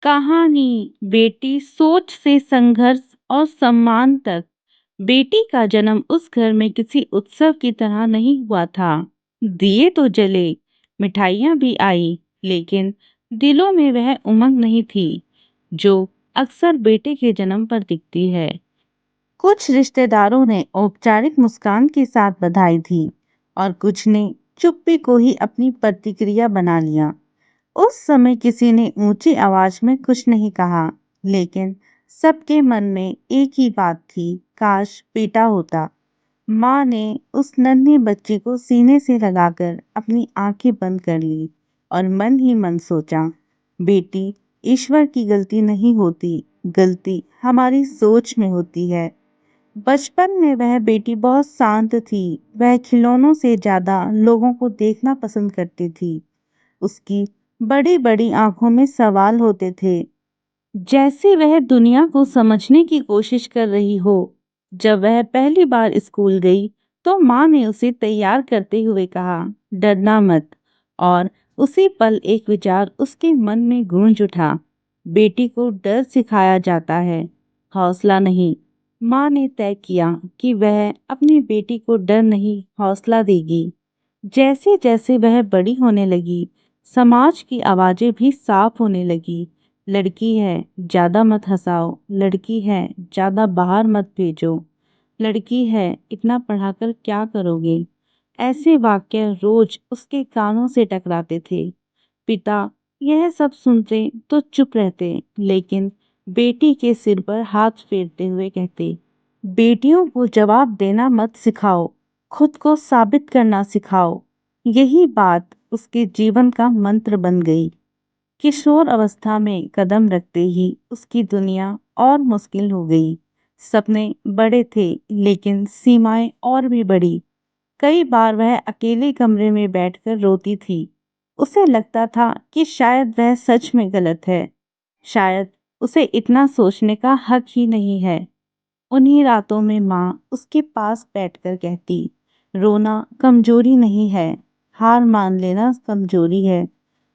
कहानी बेटी सोच से संघर्ष और सम्मान तक। बेटी का जन्म उस घर में किसी उत्सव की तरह नहीं हुआ था। दिए तो जले, मिठाइयां भी आई, लेकिन दिलों में वह उमंग नहीं थी जो अक्सर बेटे के जन्म पर दिखती है। कुछ रिश्तेदारों ने औपचारिक मुस्कान के साथ बधाई दी और कुछ ने चुप्पी को ही अपनी प्रतिक्रिया बना लिया। उस समय किसी ने ऊंची आवाज में कुछ नहीं कहा, लेकिन सबके मन में एक ही बात थी, काश बेटा होता। माँ ने उस नन्ही बच्ची को सीने से लगाकर अपनी आंखें बंद कर ली और मन ही मन सोचा, बेटी ईश्वर की गलती नहीं होती, गलती हमारी सोच में होती है। बचपन में वह बेटी बहुत शांत थी। वह खिलौनों से ज्यादा लोगों को देखना पसंद करती थी। उसकी बड़ी बड़ी आंखों में सवाल होते थे, जैसे वह दुनिया को समझने की कोशिश कर रही हो। जब वह पहली बार स्कूल गई तो माँ ने उसे तैयार करते हुए कहा, डरना मत। और उसी पल एक विचार उसके मन में गूंज उठा, बेटी को डर सिखाया जाता है, हौसला नहीं। माँ ने तय किया कि वह अपनी बेटी को डर नहीं, हौसला देगी। जैसे जैसे वह बड़ी होने लगी, समाज की आवाजें भी साफ होने लगी। लड़की है, ज्यादा मत हंसाओ। लड़की है, ज्यादा बाहर मत भेजो। लड़की है, इतना पढ़ाकर क्या करोगे। ऐसे वाक्य रोज उसके कानों से टकराते थे। पिता यह सब सुनते तो चुप रहते, लेकिन बेटी के सिर पर हाथ फेरते हुए कहते, बेटियों को जवाब देना मत सिखाओ, खुद को साबित करना सिखाओ। यही बात उसके जीवन का मंत्र बन गई। किशोर अवस्था में कदम रखते ही उसकी दुनिया और मुश्किल हो गई। सपने बड़े थे, लेकिन सीमाएं और भी बड़ी। कई बार वह अकेले कमरे में बैठकर रोती थी। उसे लगता था कि शायद वह सच में गलत है, शायद उसे इतना सोचने का हक ही नहीं है। उन्हीं रातों में माँ उसके पास बैठकर कहती, रोना कमजोरी नहीं है, हार मान लेना कमजोरी है।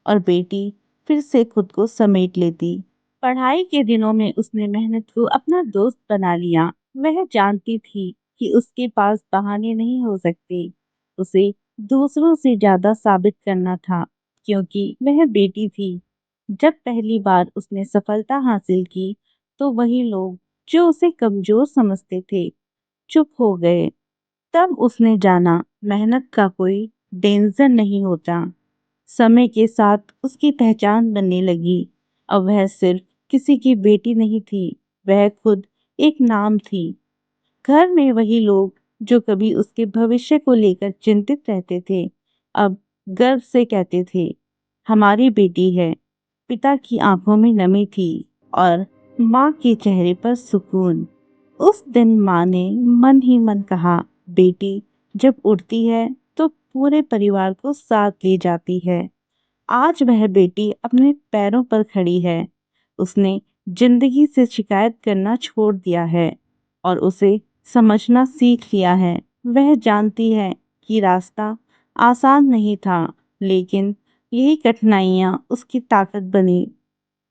और बेटी फिर से खुद को समेट लेती। पढ़ाई के दिनों में उसने मेहनत को अपना दोस्त बना लिया। वह जानती थी कि उसके पास बहाने नहीं हो सकते। उसे दूसरों से ज्यादा साबित करना था, क्योंकि वह बेटी थी। जब पहली बार उसने सफलता हासिल की तो वही लोग जो उसे कमजोर समझते थे चुप हो गए। तब उसने जाना, मेहनत का कोई डेंजर नहीं होता। समय के साथ उसकी पहचान बनने लगी। अब वह सिर्फ किसी की बेटी नहीं थी, वह खुद एक नाम थी। घर में वही लोग जो कभी उसके भविष्य को लेकर चिंतित रहते थे, अब गर्व से कहते थे, हमारी बेटी है। पिता की आंखों में नमी थी और माँ के चेहरे पर सुकून। उस दिन माँ ने मन ही मन कहा, बेटी जब उड़ती है तो पूरे परिवार को साथ ले जाती है। आज वह बेटी अपने पैरों पर खड़ी है। उसने जिंदगी से शिकायत करना छोड़ दिया है और उसे समझना सीख लिया है। वह जानती है कि रास्ता आसान नहीं था, लेकिन यही कठिनाइयां उसकी ताकत बनी।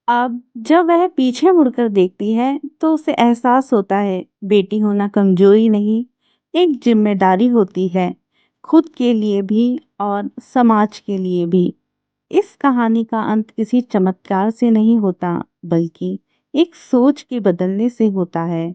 अब जब वह पीछे मुड़कर देखती है तो उसे एहसास होता है, बेटी होना कमजोरी नहीं, एक जिम्मेदारी होती है, खुद के लिए भी और समाज के लिए भी। इस कहानी का अंत किसी चमत्कार से नहीं होता, बल्कि एक सोच के बदलने से होता है।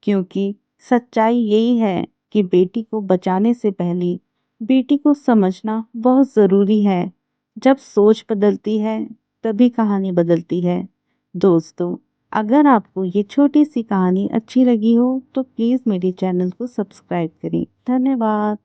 क्योंकि सच्चाई यही है कि बेटी को बचाने से पहले बेटी को समझना बहुत जरूरी है। जब सोच बदलती है, तभी कहानी बदलती है। दोस्तों, अगर आपको ये छोटी सी कहानी अच्छी लगी हो तो प्लीज मेरे चैनल को सब्सक्राइब करें। धन्यवाद।